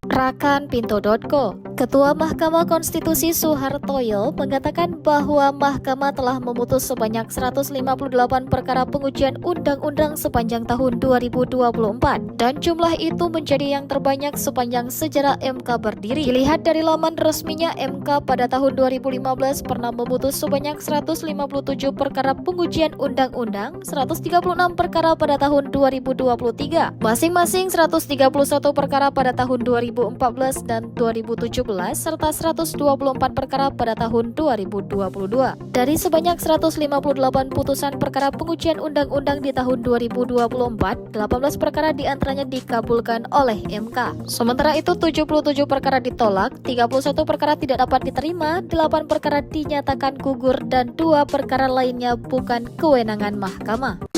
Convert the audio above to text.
Rakanpinto.co. Ketua Mahkamah Konstitusi Soehartoyo mengatakan bahwa Mahkamah telah memutus sebanyak 158 perkara pengujian undang-undang sepanjang tahun 2024 dan jumlah itu menjadi yang terbanyak sepanjang sejarah MK berdiri. Dilihat dari laman resminya, MK pada tahun 2015 pernah memutus sebanyak 157 perkara pengujian undang-undang, 136 perkara pada tahun 2023, masing-masing 131 perkara pada tahun 2014 dan 2017 serta 124 perkara pada tahun 2022. Dari sebanyak 158 putusan perkara pengujian undang-undang di tahun 2024, 18 perkara diantaranya dikabulkan oleh MK. Sementara itu 77 perkara ditolak, 31 perkara tidak dapat diterima, 8 perkara dinyatakan gugur dan 2 perkara lainnya bukan kewenangan Mahkamah.